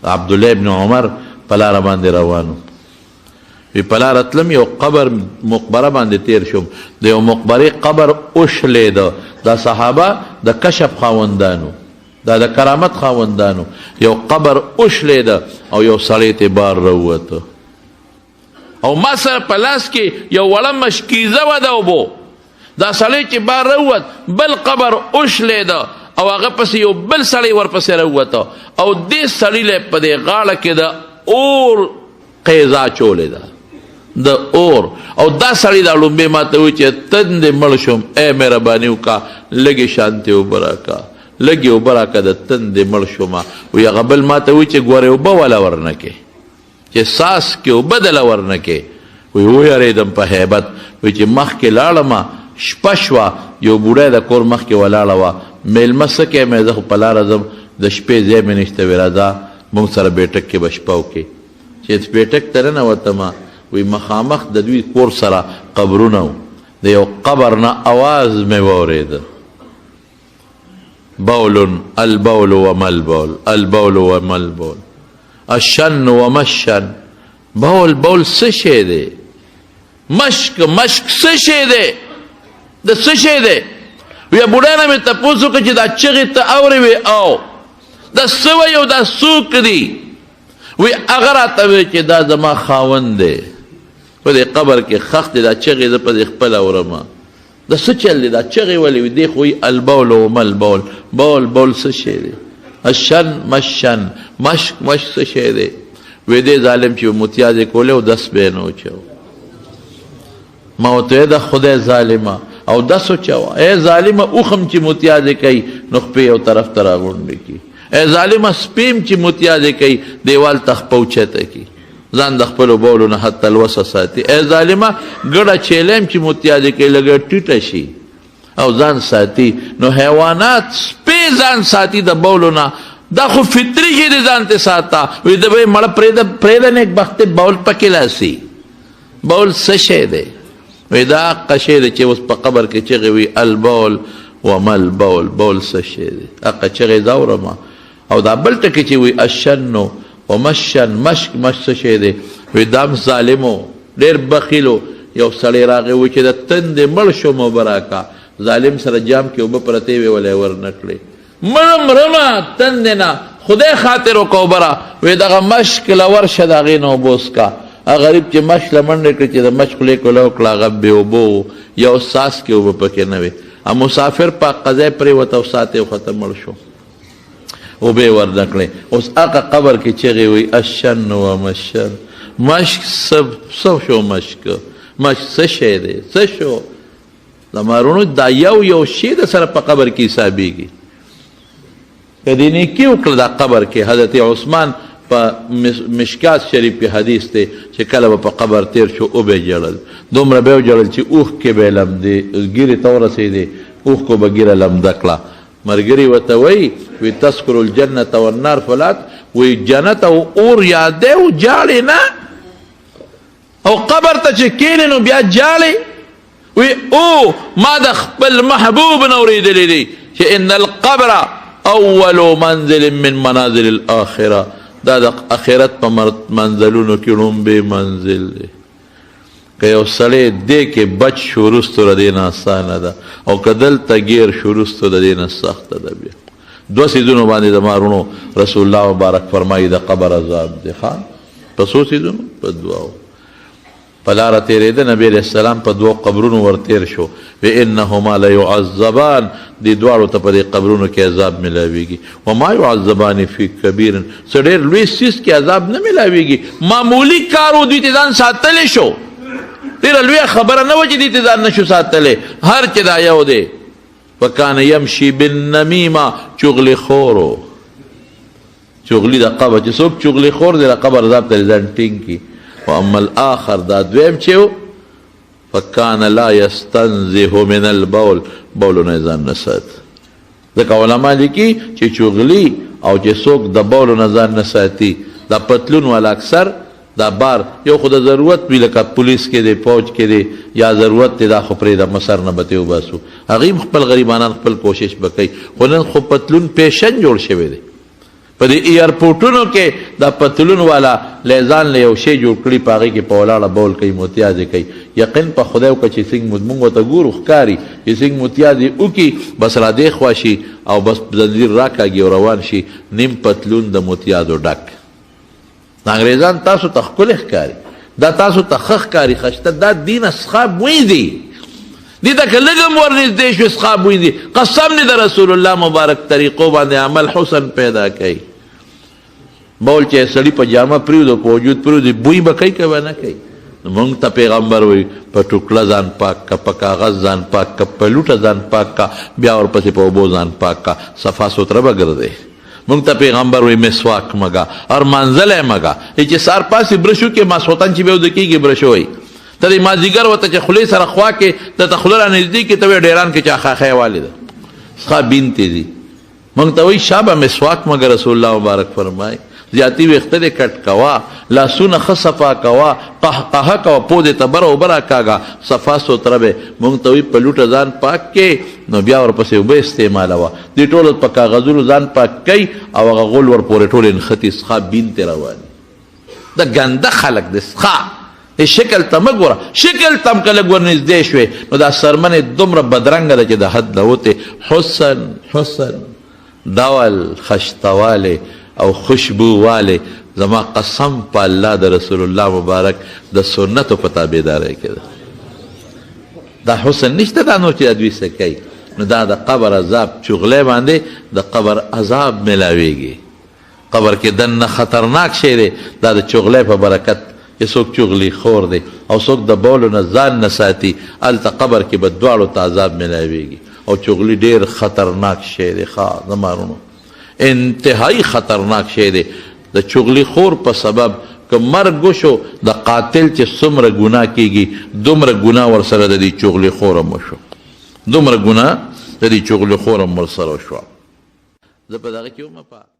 عبدالله ابن عمر په لاره باندې روانو وی په لاره تلم یو قبر مقبره باندې تیر شوم د یو مقبرې قبر وشلېده دا صحابه د کشف خاوندانو دا د کرامت خاوندانو یو قبر وشلېده او یو سړی ته بار راووته او ما سره په لاس کې یو وړه مشکیزه وه د اوبو دا سړی چې بار راووت بل قبر وشلېده او هغه پسې یو بل سړی ورپسې راووته او دې سړي له په دې غاړه کې د اور قیزا چولې ده د اور او دا سړی دا لومبې ما ته وایي چې تندې مړ شوم ای مهرباني وکړه لږې شانتې اوبه راکړه لږې اوبه راکړه د تندې مړ شومه وایي هغه بل ما ته وایي چې ګورې اوبه والا ورنه کې چې ساس کې اوبه دله ورنه کې وایي ویرېدم په هیبت وایي چې مخکې لاړمه شپه شوه یو بوډی د کور مخکې ولاړه وه میلمه څه کوې مې زه خو په لاره ځم د شپې ځای مې نشته وی راځه موږ سره بیټک کې به شپه وکړې چې بیټک ته ننوتمه وی مخامخ د دوی کور سره قبرونه و د یو قبر نه اواز مې واورېده بول البول وما البول البول وما البول الشن وما الشن بول بول څه شی دی مشک مشک څه شی دی د څه شی دی وی بوډا نه مې تپوس وکړه چې دا چغې ته اورې وی او دا څه وی او دا څوک دی وی هغه راته وی چې دا زما خاوند دی په دې قبر کې خښ دی دا چغې زه په دې خپله اورمه دا څه چل دی دا چغې ولې وي دی خو وی البول وما البول بول بول څه شی دی الشن مشن مشک مشک څه شی دی وی دې ظالم چې متیازې کولې او دس به یې نه وچو ما ورته وی د خدای ظالمه او دس وچوه ای ظالمه اوخم چې متیازې کوي نو خپې یو طرف ته راغونډې کړي ای ظالمه سپیم چې متیازې کوي دیوال ته خپه اوچته کړي ځان د خپلو بولو نه حتی تلوسه ساتي ای ظالمه ګډه چیلم چې متیازې کوي لږه ټیټه شي او ځان ساتي نو حیوانات سپې ځان ساتي د بولو نه دا خو فطري شي د ځان ته ساته وي د به مړه پرېږده نیک بخته بول پکې لاسي بول څه شی دی وی دا حقه شی دی چې اوس په قبر کې چغې وي البول وما البول بول څه شی دی حقه چغې زه اورمه او دا بل ټکي چې وي الشنو ومشن مشک مشک څه شی دی وی دا هم ظالمو ډېر بخیلو یو سړی راغی وی چې د تندې مړ شوم اوبه راکړه ظالم سره جام کې اوبه پرتې وې ولی یې ورنه کړې مړه مرمه تندې نه خدای خاطر وکړه اوبه را وی دغه مشک له ورشه د هغې نه اوبه وڅښه غریب چې مشک له منډې کړي چې د مشک خولې کوله وکړه هغه بې اوبه و یو ساس کې اوبه پکې نه وې مسافر په قضای پرېوته او ساعت یې وخته مړ شو اوبه یې ورنه کړې اوس هغه قبر کې چغې وی الشن ومشن مشک څه شو مشک مشک څه شی دی څه شو د مارونو دا یو شی د سره په قبر کې حسابېږي که دې نیکي وکړه دا قبر کې حضرت عثمان په مشکات شریف کې حدیث دی چې کله به په قبر تیر شو او به جړل دومره به وجړل چې اوښ کې به یې لمدې ګیرې ته ورسېدې اوښ کو به ګیره لمده کړه ملګري ورته وایي وی تذکر الجنة والنار فلات وی جنت او اور یادې او جاړې نه او قبر ته چې کښېنې نو بیا جاړې وی او ما د خپل محبوب نه اورېدلی دی چې ان القبر اول منزل من منازل الاخره دا د اخرت په منزلونو کې لومبی منزل دی که یو سړی دې کې بچ شو وروستو د دې نه اسانه ده او که دلته ګیر شو وروستو د دې نه سخته ده بیا دوه څیزونو باندې د مارونو رسول الله مبارک فرمایي د قبر عذاب دی ښه په څو څیزونو په دوو په لاره تېرېده نبي علیه السلام په دوو قبرونو ورتېر شو وانهما لیعذبان دې دواړو ته په دې قبرونو کې عذاب میلاویږي وما یعذبان فی کبیر څه ډېر لوی څیز کې عذاب نه میلاویږي معمولي کار و دوی ته ځان ساتلی شو ډېره لویه خبره نه وه چې دوی ته ځان نه شو ساتلی هر چې دا یو دی وکان یمشي بالنمیمه چغلي خورو چغلي د قبر چې څوک چغلي خور دی د قبر عذاب ته ځان ټینګ کي واما الاخر دا دویم چې و فکان لا یستنزه من البول بولو نه ځان نه سات ځکه علما لیکي چې چغلي او چې څوک د بولو نه ځان نه ساتي دا پتلون والا اکثر دا بار یو خو د ضرورت وي لکه پولیس کې دی فوج کې دی یا ضرورت دی دا خو پرېږده مسر نه به ترې وباسو هغوی خپل غریبانان خپل کوشش به کوي خو نن خو پتلون پیشن جوړ شوی دی په دې ایرپورټونو کې دا پتلون والا لیزان له یو شی جوړ کړي په هغې کې په ولاړه بول کوي متیازې کوي یقین په خدای وکړه چې څنګه موږ ورته ګورو ښکاري چې څنګه متیازې وکړي بس را دې خوا شي او بس زنځیر راکاږي او روان شي نیم پتلون د متیازو ډک انګریزان تاسو ته ښکلی ښکاري دا تاسو ته ښه ښکاري خشته دا دین اصحاب وی دي دې ته که لږ هم ورنږدې شو اصحاب وی دي قسم دې د رسول الله مبارک طریقو باندې عمل حسن پیدا کوي بول چې سړي په جامه پرېږدو په وجود پرېږدي بوی به کوي که به نه کوي مونږ ته پیغمبر وایي په ټوکړه ځان پاک کا په کاغذ ځان پاک کا په لوټه ځان پاک کا بیا ورپسې په اوبو ځان پاک کا صفا سوتره به ګرځې مونږ ته پیغمبر وایي مسواک مګه اور مانځلی مګه چې سار پاسې برشو کې ماسخوتن چې بیا وده کېږي برشو وایي ته د مازدیګر ورته چې خولې سره خوا کې درته خوله را نږدې کړي ته وایي ډیران کې چا خاخی والې ده څخه بینتې دي مونږ ته وایي شابه مسواک مګه رسول الله مبارک فرمایي زیاتی ویخته دې کټ کوا لاسونه ښه صفا کوا قهقهه کوه پودې ته بره اوبه راکاږه صفا سوتره به مونږ ته وایي په لوټه ځان پاک کې نو بیا ورپسې اوبه استعمالوه دې ټولو په کاغذونو ځان پاک کوي او هغه غول ورپورې ټول نښتي څخه بینتې رواني دا ګنده خلک دی څخه شکل ته مه ګوره شکل ته هم که لږ ورنږدې شوې نو دا څرمنې دومره بدرنګه ده چې د حد نه وتې حسن ډول خشتوالی او خوشبو والی زما قسم په الله د رسول الله مبارک د سنتو په تابعدارۍ کې ده دا حسن نشته دا نور چې د دوی څه کوي نو دا د قبر عذاب چغلی باندې د قبر عذاب میلاویږي قبر کې دننه خطرناک شی دی دا د چغلی په برکت چې څوک چغلي خور دی او څوک د بولو نه ځان نه ساتي هلته قبر کې به دواړو ته عذاب میلاویږي او چغلي ډېر خطرناک شی دی ښه زمانونو انتهایی خطرناک شی دی د چغلی خور په سبب که مرګ وشو د قاتل چې څومره ګناه کیږي دومره ګناه ورسره د دې چغلی خور هم وشو دومره ګناه د دې چغلی خور هم ورسره وشوه زه په دغه کې وم